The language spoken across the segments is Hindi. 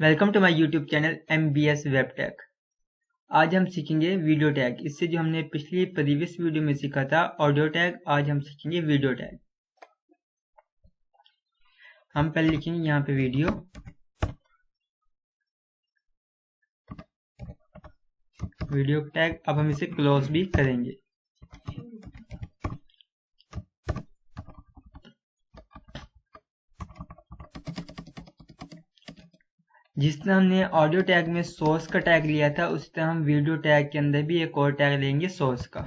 Welcome to my YouTube channel MBS web tech. आज हम सीखेंगे वीडियो टैग। इससे जो हमने पिछली प्रीवियस वीडियो में सीखा था ऑडियो टैग, आज हम सीखेंगे वीडियो टैग। हम पहले लिखेंगे यहाँ पे वीडियो टैग। अब हम इसे क्लोज भी करेंगे। जिस तरह हमने ऑडियो टैग में सोर्स का टैग लिया था, उसी तरह हम वीडियो टैग के अंदर भी एक और टैग लेंगे सोर्स का।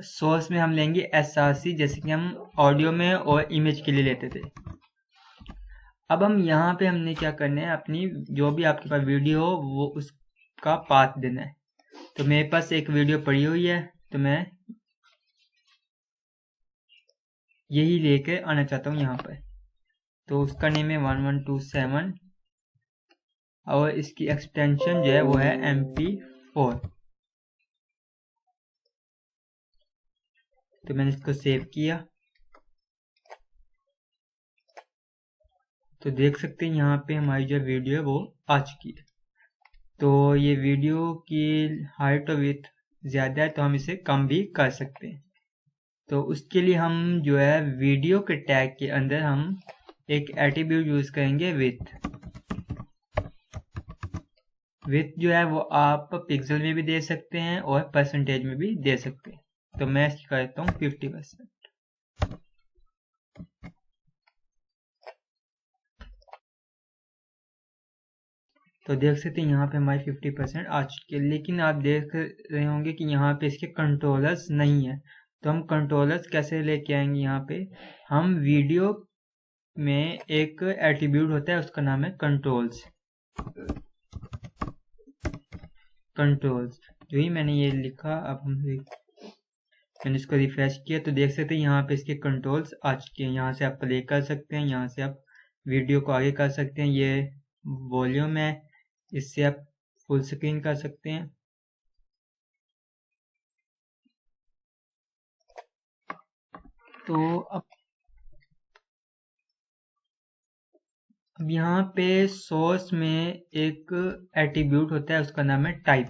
सोर्स में हम लेंगे src, जैसे कि हम ऑडियो में और इमेज के लिए लेते थे। अब हम यहाँ पे हमने क्या करना है, अपनी जो भी आपके पास वीडियो हो वो उसका पाथ देना है। तो मेरे पास एक वीडियो पड़ी हुई है, तो मैं यही लेके आना चाहता हूँ यहाँ पर। तो उसका नेम है 1127 और इसकी एक्सटेंशन जो है वो है MP4। तो मैंने इसको सेव किया। तो देख सकते हैं यहाँ पे हमारी जो वीडियो है वो आ चुकी है। तो ये वीडियो की हाइट और विड्थ ज़्यादा है, तो हम इसे कम भी कर सकते हैं। तो उसके लिए हम जो है वीडियो के टैग के अंदर हम एक एट्रीब्यूट यूज करेंगे विथ जो है वो आप पिक्सल में भी दे सकते हैं और परसेंटेज में भी दे सकते हैं। तो मैं इसकी करता हूँ 50%। तो देख सकते हैं यहाँ पे हमारी 50% आ चुकी है। लेकिन आप देख रहे होंगे कि यहाँ पे इसके कंट्रोलर्स नहीं है। तो हम कंट्रोलर्स कैसे लेके आएंगे? यहाँ पे हम वीडियो में एक एट्रीब्यूट होता है, उसका नाम है कंट्रोल्स। जो ही मैंने ये लिखा, अब मैंने इसको रिफ्रेश किया तो देख सकते हैं यहाँ पे इसके कंट्रोल्स आ चुके हैं। यहाँ से आप प्ले कर सकते हैं, यहाँ से आप वीडियो को आगे कर सकते हैं। ये वॉल्यूम है, इससे आप फुल स्क्रीन कर सकते हैं। तो अब यहाँ पे सोर्स में एक एट्रीब्यूट होता है, उसका नाम है टाइप।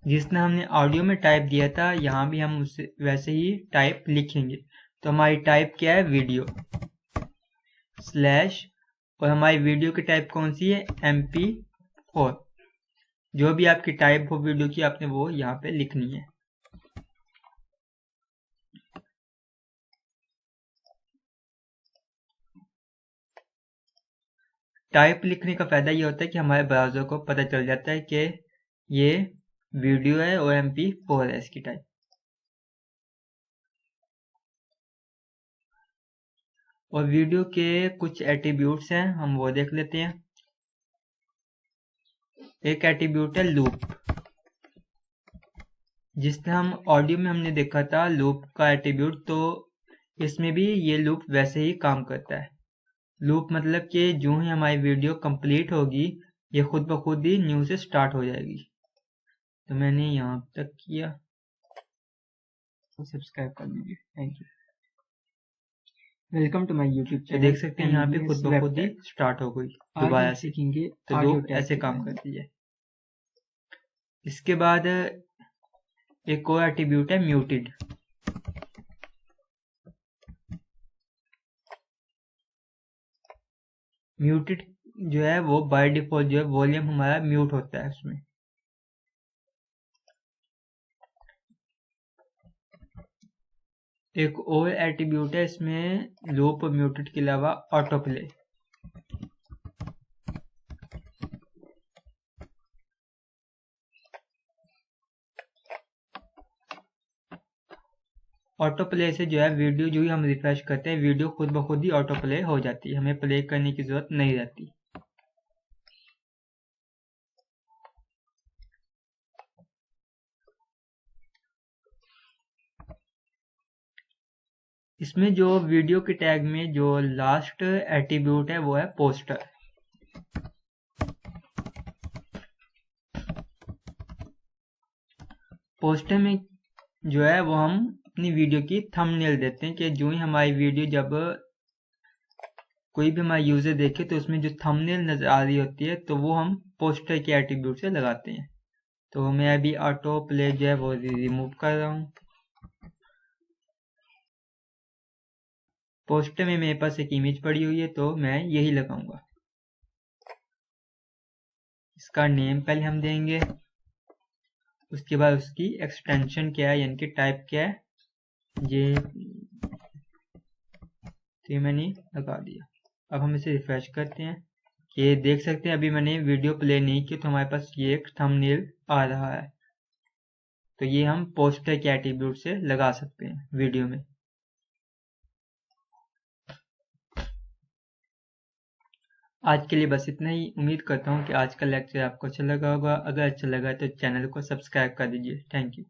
जिसने हमने ऑडियो में टाइप दिया था, यहाँ भी हम उसे वैसे ही टाइप लिखेंगे। तो हमारी टाइप क्या है? वीडियो स्लैश, और हमारी वीडियो की टाइप कौन सी है? MP4। जो भी आपकी टाइप हो वीडियो की, आपने वो यहाँ पे लिखनी है। टाइप लिखने का फायदा ये होता है कि हमारे ब्राउजर को पता चल जाता है कि ये वीडियो है और MP4 है इसकी टाइप। और वीडियो के कुछ एट्रीब्यूट्स हैं, हम वो देख लेते हैं। एक एट्रीब्यूट है लूप। जिसने हम ऑडियो में हमने देखा था लूप का एट्रीब्यूट, तो इसमें भी ये लूप वैसे ही काम करता है। लूप मतलब कि जो ही हमारी वीडियो कंप्लीट होगी, ये खुद ब खुद ही न्यू से स्टार्ट हो जाएगी। तो मैंने यहाँ तक किया, तो सब्सक्राइब कर लीजिए। Thank you. Welcome to my YouTube channel. देख सकते हैं यहाँ पे खुद ब खुद ही स्टार्ट हो गई दोबारा सीखेंगे। तो लूप ऐसे काम करती है। इसके बाद एक और एट्रीब्यूट है म्यूटेड। म्यूटेड जो है वो बाय डिफॉल्ट जो है वॉल्यूम हमारा म्यूट होता है उसमें। एक और एट्रीब्यूट है इसमें लूप म्यूटेड के अलावा ऑटो प्ले। ऑटो प्ले से जो है वीडियो जो ही हम रिफ्रेश करते हैं, वीडियो खुद ब खुद ही ऑटो प्ले हो जाती है, हमें प्ले करने की जरूरत नहीं रहती। इसमें जो वीडियो के टैग में जो लास्ट एट्रीब्यूट है वो है पोस्टर। पोस्टर में जो है वो हम अपनी वीडियो की थंबनेल देते हैं कि जो ही हमारी वीडियो जब कोई भी हमारा यूज़र देखे तो उसमें जो थंबनेल नज़र आ रही होती है तो वो हम पोस्टर के एट्रीब्यूट से लगाते हैं। तो मैं अभी ऑटो प्ले जो है वो रिमूव कर रहा हूँ। पोस्टर में मेरे पास एक इमेज पड़ी हुई है तो मैं यही लगाऊंगा। इसका नेम पहले हम देंगे, उसके बाद उसकी एक्सटेंशन क्या है यानी कि टाइप क्या है, ये तो मैंने लगा दिया। अब हम इसे रिफ्रेश करते हैं कि देख सकते हैं अभी मैंने वीडियो प्ले नहीं की तो हमारे पास ये एक थंबनेल आ रहा है। तो ये हम पोस्टर के एट्रीब्यूट से लगा सकते हैं वीडियो में। आज के लिए बस इतना ही। उम्मीद करता हूँ कि आज का लेक्चर आपको अच्छा लगा होगा। अगर अच्छा लगा तो चैनल को सब्सक्राइब कर दीजिए। Thank you.